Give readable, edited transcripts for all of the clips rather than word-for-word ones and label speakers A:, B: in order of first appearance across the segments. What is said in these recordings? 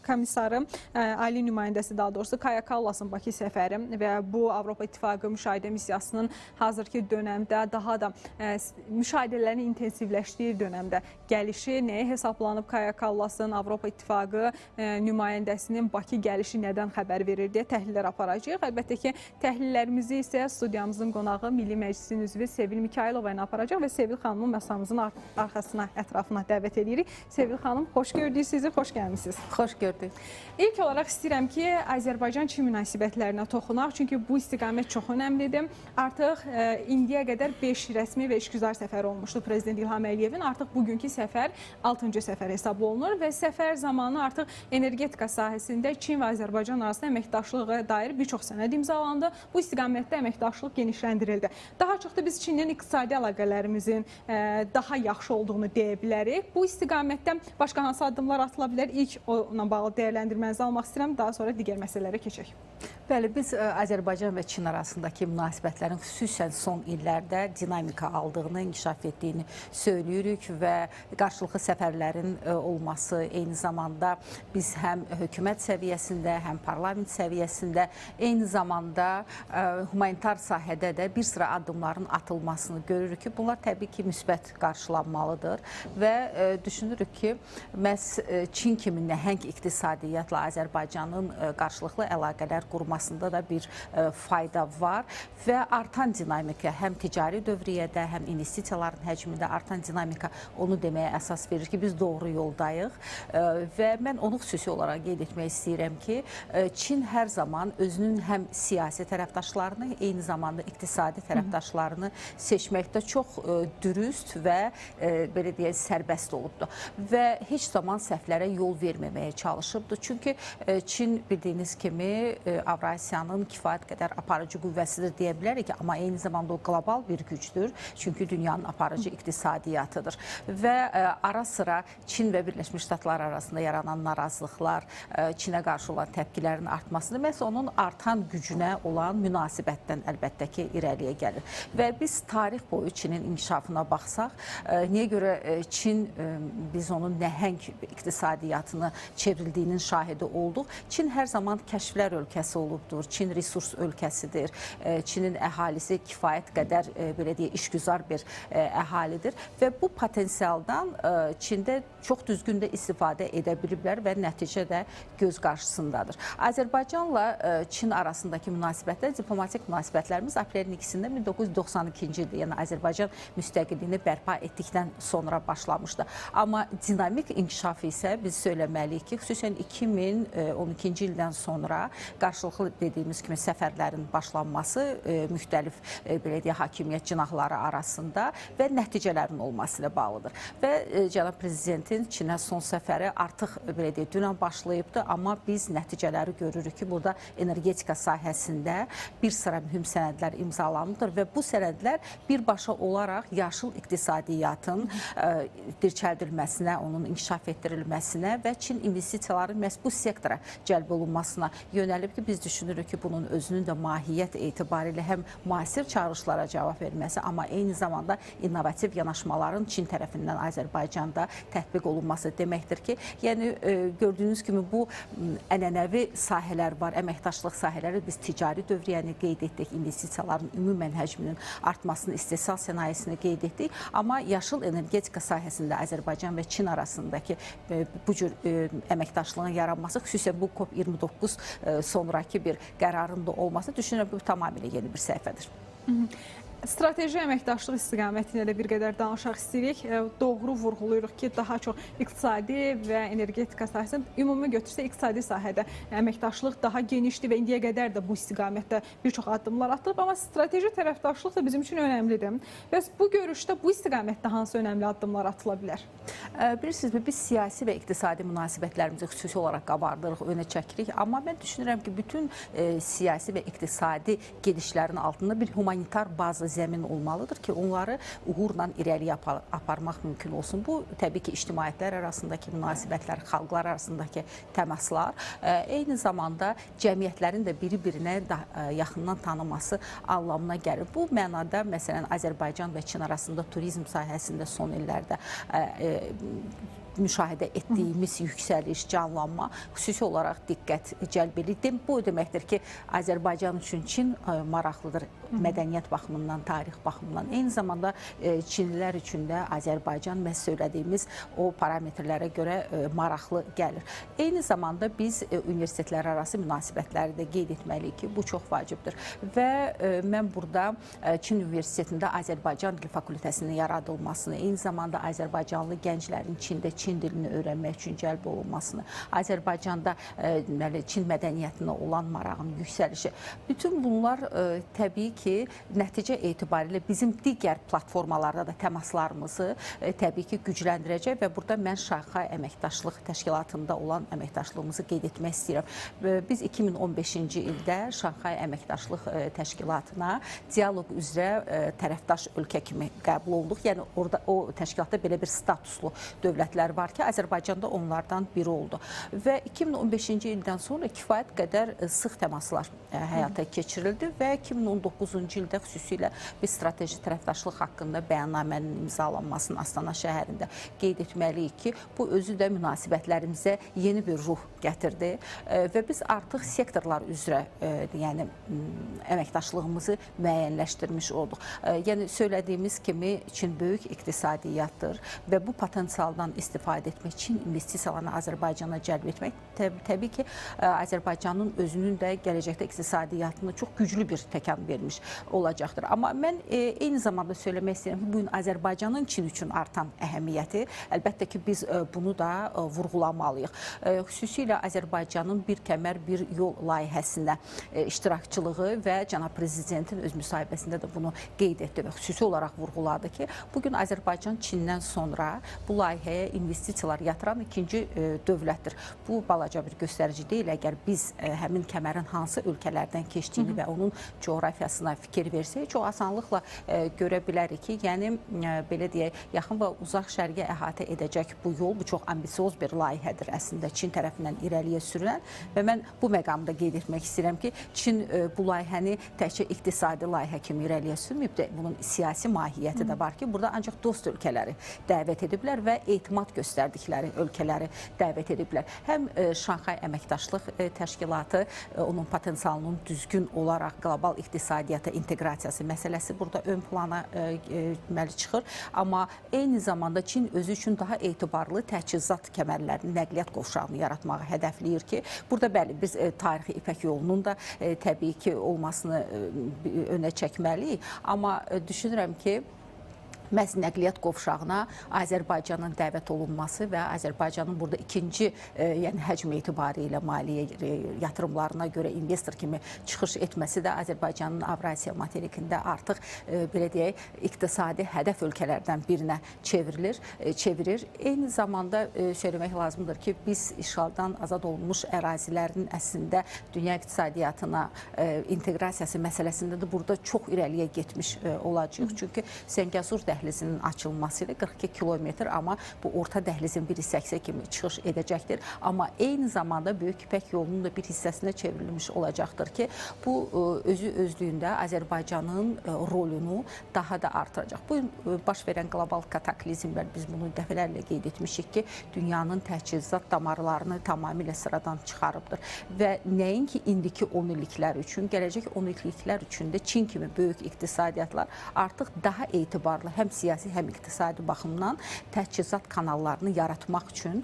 A: komissarı, ali nümayəndəsi daha doğrusu Kaya Kallasın Bakı səfəri və bu Avropa İttifaqı müşahidə missiyasının hazırki dönəmdə daha da müşahidələrin intensivləşdiyi dönəmdə gəlişi nəyə hesablanıb? Kaya Kallasın Avropa İttifaqı nümayəndəsinin Bakı gəlişi nədən xəbər verir deyə təhlillər aparacağıq. Əlbəttə ki, təhlillərimizi isə studiyamızın qonağı Milli Məclisin üzvü Sevil Mikailova ilə aparacaq və Sevil xanımın masamızın arxasına, ətrafına dəvət edirik. Sevil xanım, xoş gördük sizi, xoş gəlmişsiniz.
B: Xoş gördük.
A: İlk olaraq istəyirəm ki, Azərbaycan-Çin münasibətlərinə toxunaq, çünki bu istiqamət çox önəmlidir. Artıq indiyə qədər 5 rəsmi və işgüzar səfər olmuşdu Prezident İlham Əliyevin. Artıq bugünkü səfər 6-cı səfər hesab olunur və səfər zamanı artıq energetika sahəsində Çin və Azərbaycan arasında əməkdaşlığa dair bir çox sənəd imzalandı. Bu istiqamətdə əməkdaşlıq genişləndirildi. Daha çox da biz Çinlə iqtisadi əlaqələrimizin daha yaxşı olduğunu deyə bilərik. Bu istiqamətdə başqa hansı addımlar atıla bilər? İlk onunla bağlı dəyərləndirmənizi almaq istəyirəm, daha sonra digər məsələlərə keçək.
B: Bəli, biz Azərbaycan və Çin arasındakı münasibətlərin xüsusən son illərdə dinamika aldığını, inkişaf etdiyini söyləyirik və qarşılıqlı səfərlərin olması, eyni zamanda biz həm hökumət səviyyəsində, həm parlament səviyyəsində, eyni zamanda humanitar sahədə də bir sıra addımların atılmasını görürük ki, bunlar təbii ki, müsbət qarşılanmalıdır və düşünürük ki, məhz Çin kimi nəhəng iqtisadiyyatla Azərbaycanın qarşılıqlı əlaqələr qurmasında da bir fayda var və artan dinamika həm ticari dövriyyədə, həm investisiyaların həcmində artan dinamika onu deməyə əsas verir ki, biz doğru yoldayıq və mən onu xüsusi olaraq qeyd etmək istəyirəm ki, Çin hər zaman özünün həm siyasi tərəfdaşlarını, eyni zamanda iqtisadi tərəfdaşlarını seçməkdə çox dürüst və belə deyək, sərbəst olubdur və heç zaman səhvlərə yol verməməyə çalışıbdır. Çünki Çin bildiyiniz kimi Avrasiyanın kifayət qədər aparıcı qüvvəsidir deyə bilərik ki, amma eyni zamanda o qlobal bir gücdür. Çünki dünyanın aparıcı iqtisadiyyatıdır və ara sıra Çin və Birləşmiş Ştatlar arasında yaranan narazılıqlar, Çinə qarşı olan təpkilərin artmasını məhz onun artan gücünə olan münasibətdən əlbəttə ki, irəliyə gəlir. Və biz tarix boyu Çinin inkişafına baxsaq, niyə görə Çin, biz onun nəhəng iqtisadiyyatını çevrildiyinin şahidi olduq. Çin hər zaman kəşflər ölkəsi olubdur. Çin resurs ölkəsidir. Çinin əhalisi kifayət qədər, belə deyək, işgüzar bir əhalidir və bu potensialdan Çində çox düzgün də istifadə edə biliblər və nəticə də göz qarşısındadır. Azərbaycanla Çin arasındakı münasibətlər, diplomatik münasibətlərimiz aprelin 2-də 1992-ci ildə, yəni Azərbaycan müstəqilliyini bərpa etdikdən sonra başlamışdı. Amma dinamik inkişaf isə biz söyləməliyik ki, xüsusən 2012-ci ildən sonra qarşılıqlı dediyimiz kimi səfərlərin başlanması müxtəlif, belə deyək, hakimiyyət cinahları arasında və nəticələrin olması ilə bağlıdır. Və cənab prezidentin Çinə son səfəri artıq, belə deyək, dünən başlayıbdır, amma biz nəticələri görürük ki, burada energetika sahəsində bir sıra mühüm sənədlər imzalanıdır və bu sənədlər birbaşa olaraq yaşıl iqtisadiyyatın dirçəldilməsinə, onun inkişaf etdirilməsinə və Çin investisiyaları məhz bu sektora cəlb olunmasına yönəlib ki, biz düşünürük ki, bunun özünün də mahiyyət etibarilə həm müasir çağırışlara cavab verməsi, amma eyni zamanda innovativ yanaşmaların Çin tərəfindən Azərbaycanda tətbiq olunması deməkdir ki, yəni gördüyünüz kimi bu ənənəvi sahələr var, əməkdaşlıq sahələri, biz ticari dövriyyəni qeyd etdik, investisiyaların ümumən həcminin artmasını, istehsal sənayesini qeyd etdik, amma yaşıl energetika sahəsində Azərbaycan və Çin arasındakı bu cür əməkdaşlığın yaranması, xüsusən bu COP29 sonraki bir qərarın da olması, düşünürəm ki, bu tamamilə yeni bir səhifədir.
A: Strateji əməkdaşlıq istiqamətində də bir qədər danışaq istəyirik. Doğru vurğulayırıq ki, daha çox iqtisadi və energetika sahəsində, ümumi götürsə iqtisadi sahədə əməkdaşlıq daha genişdir və indiyə qədər də bu istiqamətdə bir çox addımlar atılıb, amma strateji tərəfdaşlıq da bizim üçün önəmlidir. Bəs bu görüşdə bu istiqamətdə hansı önəmli addımlar atıla bilər?
B: Bilirsinizmi, biz siyasi və iqtisadi münasibətlərimizi xüsusi olaraq qabardırıq, önə çəkirik, amma mən düşünürəm ki, bütün siyasi və iqtisadi gedişlərin altında bir humanitar bazı zəmin olmalıdır ki, onları uğurla irəliyə aparmaq mümkün olsun. Bu, təbii ki, ictimaiyyətlər arasındakı münasibətlər, xalqlar arasındakı təmaslar, eyni zamanda cəmiyyətlərin də biri-birinə yaxından tanıması anlamına gəlir. Bu mənada, məsələn, Azərbaycan və Çin arasında turizm sahəsində son illərdə müşahidə etdiyimiz yüksəliş, canlanma xüsusi olaraq diqqət cəlb edir. Bu deməkdir ki, Azərbaycan üçün Çin maraqlıdır mədəniyyət baxımından, tarix baxımından. Eyni zamanda Çinlilər üçün də Azərbaycan məhz söylədiyimiz o parametrlərə görə maraqlı gəlir. Eyni zamanda biz universitetlər arası münasibətləri də qeyd etməliyik ki, bu çox vacibdir. Və mən burada Çin Universitetində Azərbaycan Dil Fakültəsinin yaradılmasını, eyni zamanda Azərbaycanlı gənclərin Çində Çin dilini öyrənmək üçün cəlb olunmasını, Azərbaycanda Çin mədəniyyətinə olan marağın yüksəlişi, bütün bunlar təbii ki, nəticə etibarilə bizim digər platformalarda da təmaslarımızı təbii ki, gücləndirəcək və burada mən Şanxay Əməkdaşlıq Təşkilatında olan əməkdaşlığımızı qeyd etmək istəyirəm. Biz 2015-ci ildə Şanxay Əməkdaşlıq Təşkilatına dialoq üzrə tərəfdaş ölkə kimi qəbul olunduq. Yəni, orada o təşkilatda belə bir statuslu dövlətlər var ki, Azərbaycanda onlardan biri oldu. Və 2015-ci ildən sonra kifayət qədər sıx təmaslar həyata keçirildi və 2019-cu ildə xüsusilə bir strateji tərəfdaşlıq haqqında bəyannamənin imzalanmasının Astana şəhərində qeyd etməliyik ki, bu özü də münasibətlərimizə yeni bir ruh gətirdi və biz artıq sektorlar üzrə yəni əməkdaşlığımızı müəyyənləşdirmiş olduq. Yəni söylədiyimiz kimi Çin böyük iqtisadiyyatdır və bu potensialdan istifadə etmək, Çin investisiyalarını Azərbaycana cəlb etmək təbii ki, Azərbaycanın özünün də gələcəkdə iqtisadiyyatını çox güclü bir təkan vermiş olacaqdır. Amma mən eyni zamanda söyləmək istəyirəm ki, bugün Azərbaycanın Çin üçün artan əhəmiyyəti, əlbəttə ki, biz bunu da vurğulamalıyıq. Xüsusilə Azərbaycanın bir kəmər, bir yol layihəsində iştirakçılığı və cənab prezidentin öz müsahibəsində də bunu qeyd etdi və xüsusi olaraq vurğuladı ki, bugün Azərbaycan Çindən sonra bu layihəyə investisiyalar yatıran ikinci dövlətdir. Bu balaca bir göstərici deyil. Əgər biz həmin kəmərin hansı ölkələrdən keçdiyini və onun coğrafiyasına fikir versək, çox asanlıqla görə bilərik ki, yəni belə deyək, yaxın və uzaq şərqə əhatə edəcək bu yol, bu çox ambisiyoz bir layihədir əslində Çin tərəfindən irəliyə sürülən və mən bu məqamda qeyd etmək istəyirəm ki, Çin bu layihəni təkcə iqtisadi layihə kimi irəliyə sürməyib də, bunun siyasi mahiyyəti də var ki, burada ancaq dost ölkələri dəvət ediblər və etimad göstərdikləri ölkələri dəvət ediblər. Həm Şanxay Əməkdaşlıq Təşkilatı, onun potensialının düzgün olaraq qlobal iqtisadiyyata inteqrasiyası məsələsi burada ön plana çıxır. Amma eyni zamanda Çin özü üçün daha etibarlı təchizat kəmərlərinin, nəqliyyat qovşağını yaratmağı hədəfləyir ki, burada bəli, biz tarixi İpək yolunun da təbii ki, olmasını önə çəkməliyik. Amma düşünürəm ki, məhz nəqliyyat qovşağına Azərbaycanın dəvət olunması və Azərbaycanın burada ikinci yəni həcm etibarilə maliyyə yatırımlarına görə investor kimi çıxış etməsi də Azərbaycanın Avrasiya materikində artıq belə deyək, iqtisadi hədəf ölkələrdən birinə çevirir. Eyni zamanda söyləmək lazımdır ki, biz işğaldan azad olunmuş ərazilərin əslində dünya iqtisadiyyatına inteqrasiyası məsələsində də burada çox irəliyə getmiş olacaq. Çünki Səngəzur dəhlizinin açılması ilə 42 kilometr, amma bu orta dəhlizin bir hissəsi kimi çıxış edəcəkdir. Amma eyni zamanda Böyük İpək yolunun da bir hissəsinə çevrilmiş olacaqdır ki, bu özü özlüyündə Azərbaycanın rolunu daha da artıracaq. Bu baş verən qlobal kataklizmlər, biz bunu dəfələrlə qeyd etmişik ki, dünyanın təchizat damarlarını tamamilə sıradan çıxarıbdır. Və nəinki indiki 10 illiklər üçün, gələcək 10 illiklər üçün də Çin kimi böyük iqtisadiyyatlar artıq daha etibarlı, həm siyasi, həm iqtisadi baxımdan təchizat kanallarını yaratmaq üçün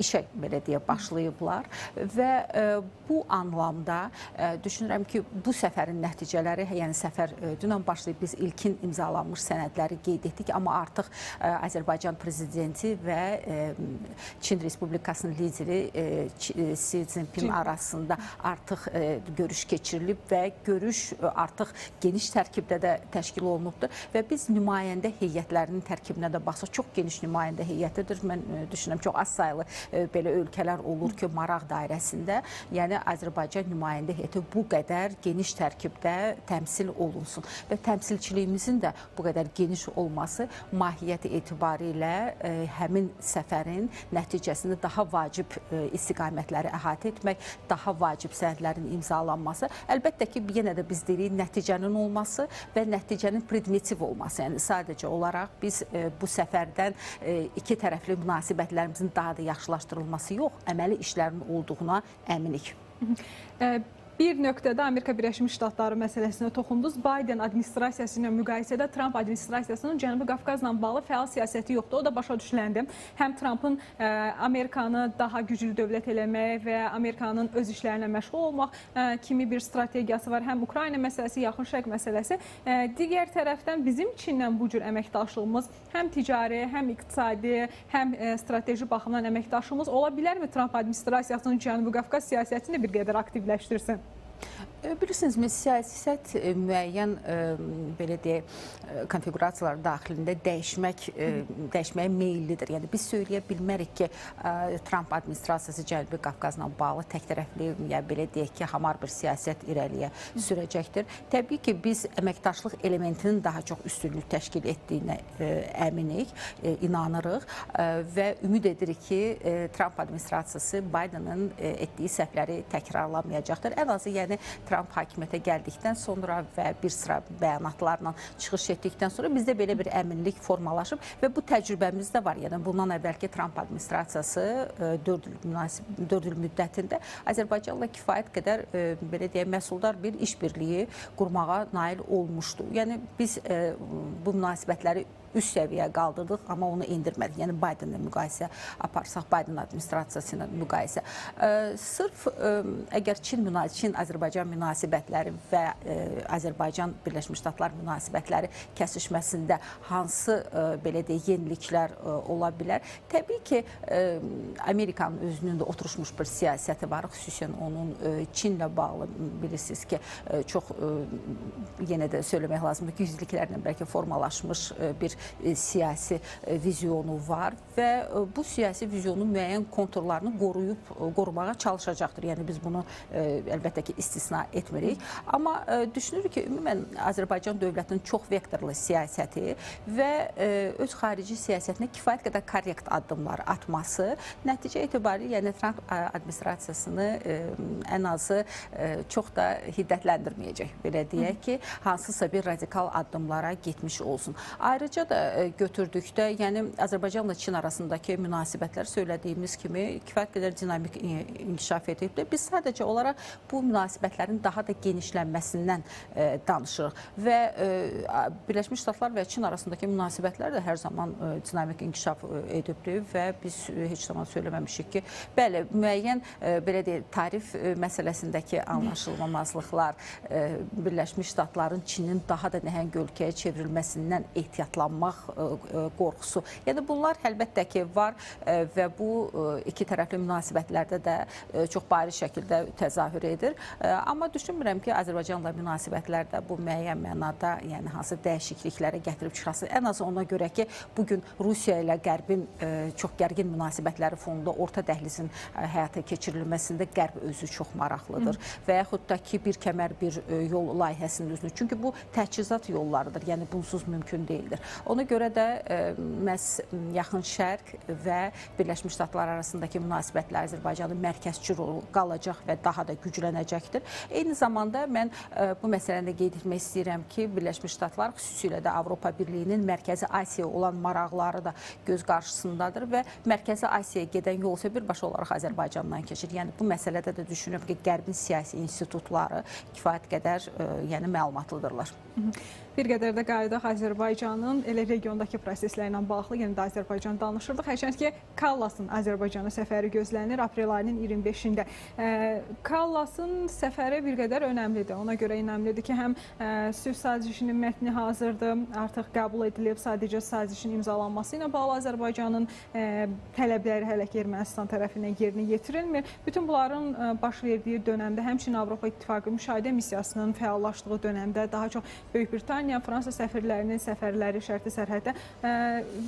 B: işə belə deyə başlayıblar və bu anlamda düşünürəm ki, bu səfərin nəticələri, yəni səfər dünən başlayıb biz ilkin imzalanmış sənədləri qeyd etdik, amma artıq Azərbaycan prezidenti və Çin Respublikasının lideri Si Jinping arasında artıq görüş keçirilib və görüş artıq geniş tərkibdə də təşkil olunubdur və biz nümayəndə heyətlərinin tərkibinə də baxsaq, çox geniş nümayəndə heyətidir. Mən düşünürəm, çox az sayılı belə ölkələr olur ki, maraq dairəsində, yəni Azərbaycan nümayəndə heyəti bu qədər geniş tərkibdə təmsil olunsun və təmsilçiliyimizin də bu qədər geniş olması mahiyyəti etibarilə həmin səfərin nəticəsində daha vacib istiqamətləri əhatə etmək, daha vacib sənədlərin imzalanması, əlbəttə ki, yenə də biz deyirik nəticənin olması və nəticənin prediktiv olması, yəni sadəcə olaraq biz bu səfərdən iki tərəfli münasibətlərimizin daha da yaxşılaşdırılması yox, əməli işlərin olduğuna əminik.
A: Bir nöqtədə Amerika Birləşmiş Ştatları məsələsinə toxundunuz. Biden administrasiyası ilə müqayisədə Trump administrasiyasının Cənubi Qafqazla bağlı fəal siyasəti yoxdur. O da başa düşüləndi. Həm Trumpın Amerikanı daha güclü dövlət eləmək və Amerikanın öz işlərinə məşğul olmaq kimi bir strategiyası var. Həm Ukrayna məsələsi, Yaxın Şərq məsələsi. Digər tərəfdən bizim Çinlə bu cür əməkdaşlığımız həm ticari, həm iqtisadi, həm strateji baxımdan əməkdaşlığımız ola bilərmi Trump administrasiyasının Cənubi Qafqaz siyasətini bir qədər aktivləşdirsin?
B: Bilirsiniz, siyasət müəyyən belə deyək, konfigurasiyalar daxilində dəyişməyə meyillidir. Yəni biz söyləyə bilmərik ki, Trump administrasiyası Cənubi Qafqazla bağlı təkdərəfli, ya belə deyək ki, hamar bir siyasət irəliyə sürəcəkdir. Təbii ki, biz əməkdaşlıq elementinin daha çox üstünlük təşkil etdiyinə əminik, inanırıq və ümid edirik ki, Trump administrasiyası Biden'ın etdiyi səhvləri təkrarlamayacaqdır. Ən azı, yəni Trump hakimiyyətə gəldikdən sonra və bir sıra bəyanatlarla çıxış etdikdən sonra bizdə belə bir əminlik formalaşıb və bu təcrübəmiz də var. Yəni bundan əvvəlki Trump administrasiyası 4 il müddətində Azərbaycanla kifayət qədər belə deyək, məhsuldar bir işbirliyi qurmağa nail olmuşdu. Yəni biz bu münasibətləri üst səviyyəyə qaldırdıq, amma onu indirmədik. Yəni Biden'la müqayisə aparsaq, Biden administrasiyası ilə müqayisə. Sırf əgər Çin-Azərbaycan münasibətləri və Azərbaycan Birləşmiş Ştatlar münasibətləri kəsişməsində hansı belə deyək, yeniliklər ola bilər? Təbii ki, Amerikanın özünün də oturuşmuş bir siyasəti var, xüsusən onun Çinlə bağlı bilirsiniz ki, çox yenə də söyləmək lazımdır ki, yüzliklərlə bəlkə formalaşmış bir siyasi vizyonu var və bu siyasi vizyonun müəyyən konturlarını qorumağa çalışacaqdır. Yəni biz bunu əlbəttə ki, istisna etmirik. Amma düşünürük ki, ümumən Azərbaycan dövlətinin çox vektorlu siyasəti və öz xarici siyasətinə kifayət qədər korrekt addımlar atması nəticə etibarilə, yəni Trump administrasiyasını ən azı çox da hiddətləndirməyəcək. Belə deyək ki, hansısa bir radikal addımlara getmiş olsun. Ayrıca da götürdükdə, yəni Azərbaycanla Çin arasındakı münasibətlər söylədiyimiz kimi kifayət qədər dinamik inkişaf edibdir. Biz sadəcə olaraq bu münasibətlərin daha da genişlənməsindən danışırıq və Birləşmiş Ştatlar və Çin arasındakı münasibətlər də hər zaman dinamik inkişaf edibdir və biz heç zaman söyləməmişik ki, bəli, müəyyən belə deyək, tarif məsələsindəki anlaşılmamazlıqlar, Birləşmiş Ştatların Çinin daha da nəhəng ölkəyə çevrilməsindən ehtiyatlanmaq qorxusu. Yəni bunlar əlbəttə ki var və bu iki tərəfli münasibətlərdə də çox bariz şəkildə təzahür edir. Amma düşünmürəm ki, Azərbaycanla münasibətlərdə bu müəyyən mənada, yəni hansı dəyişikliklərə gətirib çıxası. Ən azı ona görə ki, bugün Rusiya ilə Qərbin çox gərgin münasibətləri fonunda orta dəhlizin həyata keçirilməsində Qərb özü çox maraqlıdır və yaxud da ki, bir kəmər bir yol layihəsinin özünü. Çünki bu təchizat yollarıdır, yəni bunsuz mümkün deyildir. Ona görə də məhz Yaxın Şərq və Birləşmiş Ştatlar arasındakı münasibətlər Azərbaycanın mərkəzçi rolu qalacaq və daha da güclənəcəkdir. Eyni zamanda mən bu məsələni qeyd etmək istəyirəm ki, Birləşmiş Ştatlar xüsusilə də Avropa Birliyinin Mərkəzi Asiyaya olan maraqları da göz qarşısındadır və Mərkəzi Asiyaya gedən yol isə birbaşa olaraq Azərbaycandan keçir. Yəni bu məsələdə də düşünürəm ki, Qərbin siyasi institutları kifayət qədər yəni məlumatlıdırlar.
A: Bir qədər də qayıdaq Azərbaycanın elə regiondakı proseslərlə bağlı, yəni də Azərbaycan danışırdıq. Hərçənd ki, Kallasın Azərbaycana səfəri gözlənir aprel ayının 25-də. Kallasın səfəri bir qədər önəmlidir. Ona görə önəmlidir ki, həm sülh sazişinin mətni hazırdır, artıq qəbul edilib, sadəcə sazişin imzalanması ilə bağlı Azərbaycanın tələbləri hələ ki Ermənistan tərəfindən yerinə yetirilmir. Bütün bunların baş verdiyi dönəmdə, həmçinin Avropa İttifaqı müşahidə missiyasının fəallaşdığı dönəmdə daha çox Böyük Britaniya, Fransa səfirlərinin səfərləri şərti sərhəddə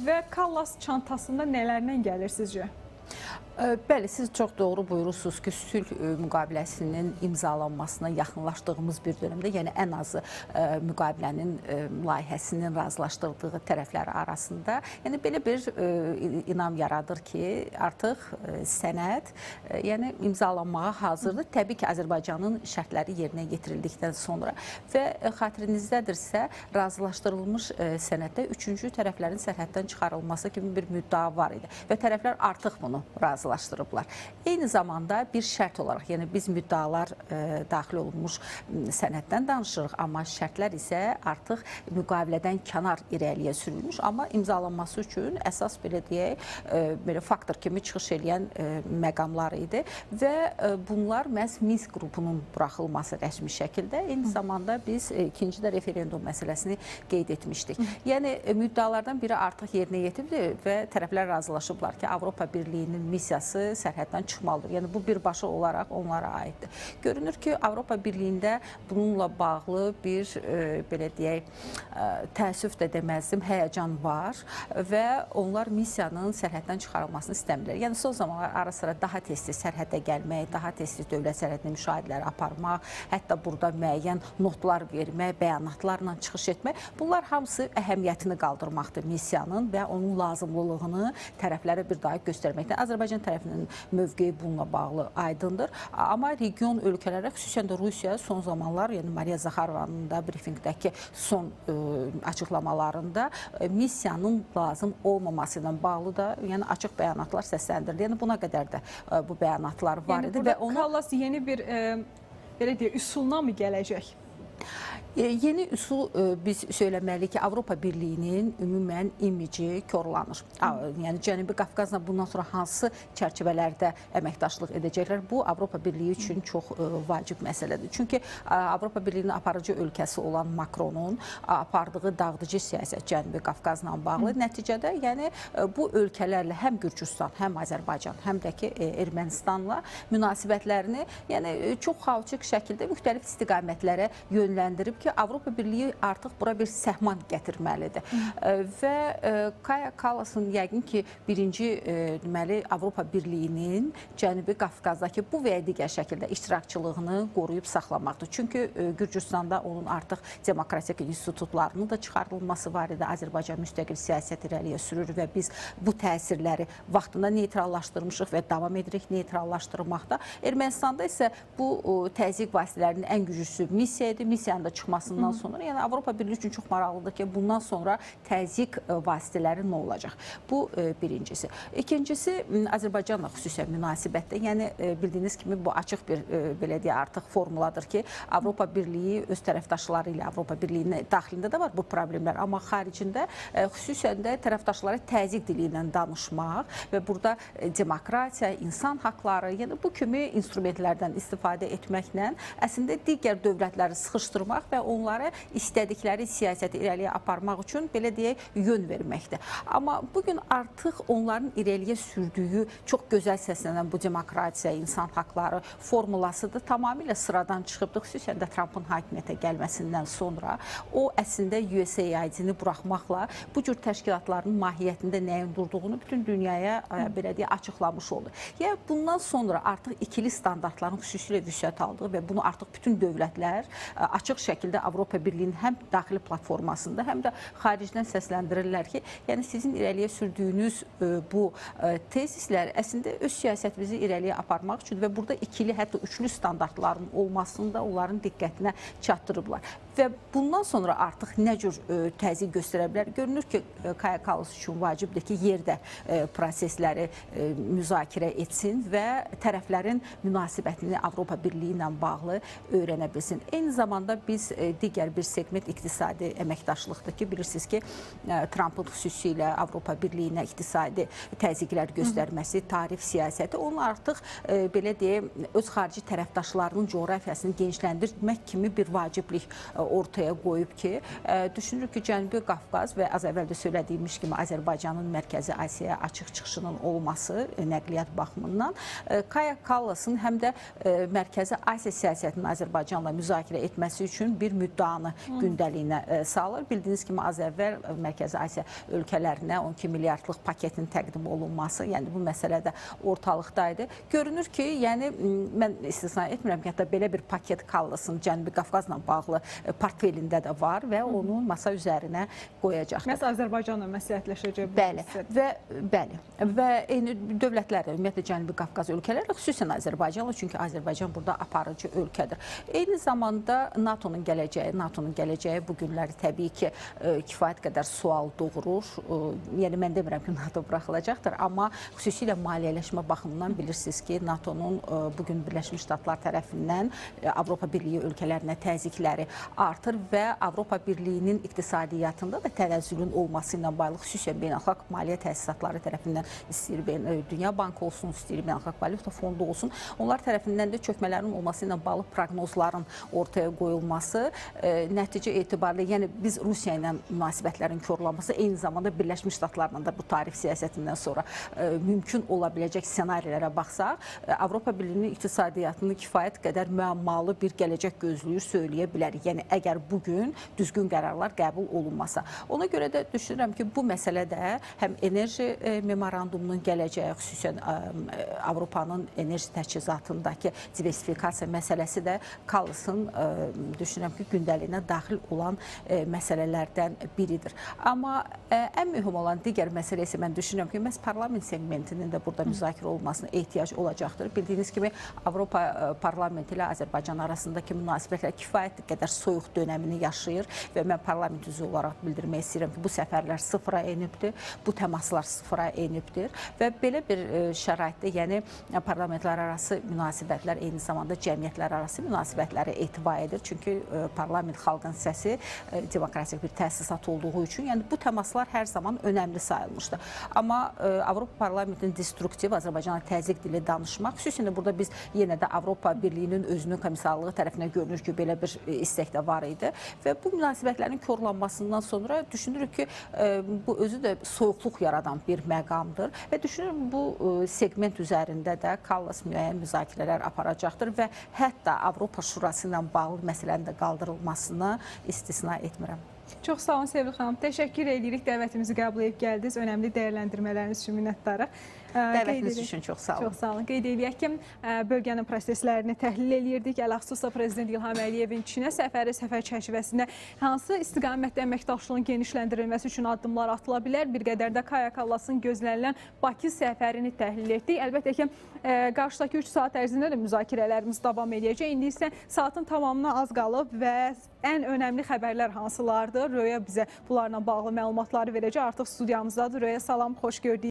A: və Kallas çantasında nələrlə gəlir sizcə?
B: Bəli, siz çox doğru buyurursunuz ki, sülh müqaviləsinin imzalanmasına yaxınlaşdığımız bir dövrdə, yəni ən azı müqavilənin layihəsinin razılaşdırdığı tərəfləri arasında, yəni belə bir inam yaradır ki, artıq sənəd, yəni imzalanmağa hazırdır. Təbii ki, Azərbaycanın şərtləri yerinə yetirildikdən sonra və xatirinizdədirsə, razılaşdırılmış sənəddə üçüncü tərəflərin sərhəddən çıxarılması kimi bir müddəa var idi və tərəflər artıq bunu razılaşdırdılar. Eyni zamanda bir şərt olaraq, yəni biz müddalar daxil olunmuş sənəddən danışırıq, amma şərtlər isə artıq müqavilədən kənar irəliyə sürülmüş, amma imzalanması üçün əsas belə deyək, belə faktor kimi çıxış edən məqamlar idi və bunlar məhz Minsk qrupunun buraxılması rəsmi şəkildə, eyni zamanda biz ikinci də referendum məsələsini qeyd etmişdik. Yəni müddalardan biri artıq yerinə yetirdi və tərəflər razılaşıblar ki, Avropa Birliyinin missiyası sərhəddən çıxmalıdır. Yəni bu birbaşa olaraq onlara aiddir. Görünür ki, Avropa Birliyində bununla bağlı bir belə deyək, təəssüf də deməzdim, həyəcan var və onlar missiyanın sərhəddən çıxarılmasını istəmirlər. Yəni son zamanlar ara-sıra daha tez-tez sərhədə gəlmək, daha tez-tez dövlət sərhədində müşahidələr aparmaq, hətta burada müəyyən notlar vermək, bəyanatlarla çıxış etmək, bunlar hamısı əhəmiyyətini qaldırmaqdır missiyanın və onun lazımlılığını tərəflərə bir daha göstərməkdən. Azərbaycan tərəfinin mövqeyi bununla bağlı aydındır. Amma region ölkələrə, xüsusən də Rusiya son zamanlar, yəni Mariya Zaxarovanın da brifinqdəki son açıqlamalarında missiyanın lazım olmaması ilə bağlı da yəni açıq bəyanatlar səsləndirildi. Yəni buna qədər də bu bəyanatlar var idi.
A: Yəni burada Kallas yeni bir belə deyək, üsuluna mı gələcək?
B: Yeni üsul biz söyləməliyik ki, Avropa Birliyinin ümumən imici korlanır. Yəni Cənubi Qafqazla bundan sonra hansı çərçivələrdə əməkdaşlıq edəcəklər? Bu Avropa Birliyi üçün çox vacib məsələdir. Çünki Avropa Birliyinin aparıcı ölkəsi olan Makronun apardığı dağıdıcı siyasət Cənubi Qafqazla bağlı. Nəticədə yəni bu ölkələrlə həm Gürcüstan, həm Azərbaycan, həm də ki Ermənistanla münasibətlərini yəni çox xaotik şəkildə müxtəlif istiqamətlərə yönləndirib ki, Avropa Birliyi artıq bura bir səhman gətirməlidir. Və Kaja Kallasın yəqin ki, birinci deməli Avropa Birliyinin Cənubi Qafqazdakı bu və ya digər şəkildə iştirakçılığını qoruyub saxlamaqdır. Çünki Gürcüstanda onun artıq demokratik institutlarının da çıxarılması var idi. Azərbaycan müstəqil siyasət irəliyə sürür və biz bu təsirləri vaxtında neytrallaşdırmışıq və davam edirik neytrallaşdırmaqda. Ermənistanda isə bu təzyiq vasitələrinin ən güclüsü missiya idi. Missiyanın da çıxmasından sonra, yəni Avropa Birliyi üçün çox maraqlıdır ki, bundan sonra təzyiq vasitələri nə olacaq? Bu birincisi. İkincisi, Azərbaycanla xüsusən münasibətdə, yəni bildiyiniz kimi bu açıq bir belə deyə artıq formuladır ki, Avropa Birliyi öz tərəfdaşları ilə Avropa Birliyinin daxilində də var bu problemlər, amma xaricində xüsusən də tərəfdaşlara təzyiq dili ilə danışmaq və burada demokratiya, insan haqları, yəni bu kimi instrumentlərdən istifadə etməklə əslində digər dövlətləri sıxışdırmaq və onlara istədikləri siyasəti irəliyə aparmaq üçün belə deyək, yön verməkdir. Amma bugün artıq onların irəliyə sürdüyü çox gözəl səslənən bu demokratiya, insan haqları formulasıdır, tamamilə sıradan çıxıbdır. Xüsusən də Trumpın hakimiyyətə gəlməsindən sonra o əslində USAID-ni buraxmaqla bu cür təşkilatların mahiyyətində nəyin durduğunu bütün dünyaya belə deyək, açıqlamış oldu. Yəni bundan sonra artıq ikili standartların xüsusilə vüsət aldığı və bunu artıq bütün dövlətlər açıq şəkildə Avropa Birliyinin həm daxili platformasında, həm də xaricdən səsləndirirlər ki, yəni sizin irəliyə sürdüyünüz bu tezislər əslində öz siyasətimizi irəliyə aparmaq üçün və burada ikili, hətta üçlü standartların olmasını da onların diqqətinə çatdırıblar. Və bundan sonra artıq nə cür təzyiq göstərə bilər? Görünür ki, Kaja Kallas üçün vacibdir ki, yerdə prosesləri müzakirə etsin və tərəflərin münasibətini Avropa Birliyi ilə bağlı öyrənə bilsin. Eyni zamanda biz digər bir segment iqtisadi əməkdaşlıqdır ki, bilirsiniz ki, Trumpın xüsusilə Avropa Birliyinə iqtisadi təzyiqlər göstərməsi, tarif siyasəti, onun artıq belə deyək, öz xarici tərəfdaşlarının coğrafiyasını genişləndirmək kimi bir vaciblik ortaya qoyub ki, düşünürük ki, Cənubi Qafqaz və az əvvəl də söylədiyimiz kimi Azərbaycanın Mərkəzi Asiyaya açıq çıxışının olması nəqliyyat baxımından Kaja Kallasın həm də Mərkəzi Asiya siyasətini Azərbaycanla müzakirə etməsi üçün bir müddaanı gündəliyinə salır. Bildiyiniz kimi az əvvəl Mərkəzi Asiya ölkələrinə 12 milyardlıq paketin təqdim olunması, yəni bu məsələ də ortalıqdaydı. Görünür ki, yəni mən istisna etmirəm ki, hətta belə bir paket Kallasın Cənubi Qafqazla bağlı portfelində də var və onu masa üzərinə qoyacaqdır.
A: Məhz Azərbaycanla məsləhətləşəcək.
B: Və eyni dövlətlərlə, ümumiyyətlə Cənubi Qafqaz ölkələri, xüsusən Azərbaycanla, çünki Azərbaycan burada aparıcı ölkədir. Eyni zamanda NATO-nun gələcəyi bu günləri təbii ki, kifayət qədər sual doğurur. Yəni, mən demirəm ki, NATO buraxılacaqdır, amma xüsusilə maliyyələşmə baxımından bilirsiniz ki, NATO-nun bugün Birləşmiş Ştatlar tərəfindən Avropa Birliyi ölkələrinə təzyiqləri artır və Avropa Birliyinin iqtisadiyyatında da tənəzzülün olması ilə bağlı, xüsusən beynəlxalq maliyyə təsisatları tərəfindən istəyir Dünya Bankı olsun, istəyir Beynəlxalq Valyuta Fondu olsun, onlar tərəfindən də çökmələrin olması ilə bağlı proqnozların ortaya qoyulması nəticə etibarilə, yəni biz Rusiya ilə münasibətlərin korlanması, eyni zamanda Birləşmiş Ştatlarla da bu tarif siyasətindən sonra mümkün ola biləcək ssenarilərə baxsaq, Avropa Birliyinin iqtisadiyyatını kifayət qədər müəmmalı bir gələcək gözləyir, söyləyə bilərik. Yəni, əgər bugün düzgün qərarlar qəbul olunmasa. Ona görə də düşünürəm ki, bu məsələdə həm enerji memorandumunun gələcəyi, xüsusən Avropanın enerji təchizatındakı diversifikasiya məsələsi də Kallasın düşünürəm ki, gündəliyinə daxil olan məsələlərdən biridir. Amma ən mühüm olan digər məsələ isə mən düşünürəm ki, məhz parlament segmentinin də burada müzakirə olmasına ehtiyac olacaqdır. Bildiyiniz kimi, Avropa parlamenti ilə Azərbaycan arasındakı münasibətlər kifayət qədər soyuq dönəmini yaşayır və mən parlament üzvü olaraq bildirmək istəyirəm ki, bu səfərlər sıfıra enibdir, bu təmaslar sıfıra enibdir və belə bir şəraitdə, yəni parlamentlər arası münasibətlər eyni zamanda cəmiyyətlər arası münasibətləri etibar edir. Çünki parlament xalqın səsi demokratik bir təsisat olduğu üçün, yəni bu təmaslar hər zaman önəmli sayılmışdır. Amma Avropa parlamentinin destruktiv Azərbaycana təzyiq dili danışmaq, xüsusən də burada biz yenə də Avropa Birliyinin özünün komissarlığı tərəfindən görünür ki, belə bir istək də var idi və bu münasibətlərin korlanmasından sonra düşünürük ki, bu özü də soyuqluq yaradan bir məqamdır və düşünürüm bu segment üzərində də Kallas müəyyən müzakirələr aparacaqdır və hətta Avropa Şurası ilə bağlı məsələnin də qaldırılmasını istisna etmirəm.
A: Çox sağ olun Sevil xanım. Təşəkkür edirik dəvətimizi qəbul edib gəldiniz. Önəmli dəyərləndirmələriniz üçün minnətdarıq.
B: Dəvətiniz üçün çox sağ olun.
A: Çox sağ olun. Qeyd edək ki, bölgənin proseslərini təhlil eləyirdik. Əlxüsusda Prezident İlham Əliyevin Çinə səfər çərçivəsində hansı istiqamətdə əməkdaşlığın genişləndirilməsi üçün addımlar atıla bilər? Bir qədər də Kaja Kallasın gözlənilən Bakı səfərini təhlil etdik. Əlbəttə ki, qarşıdakı 3 saat ərzində də müzakirələrimiz davam edəcək. İndi isə saatın tamamına az qalıb və ən önəmli xəbərlər hansılardır? Röya bizə bunlarla bağlı məlumatları verəcək. Artıq studiyamızdadır. Röya, salam, xoş gördük.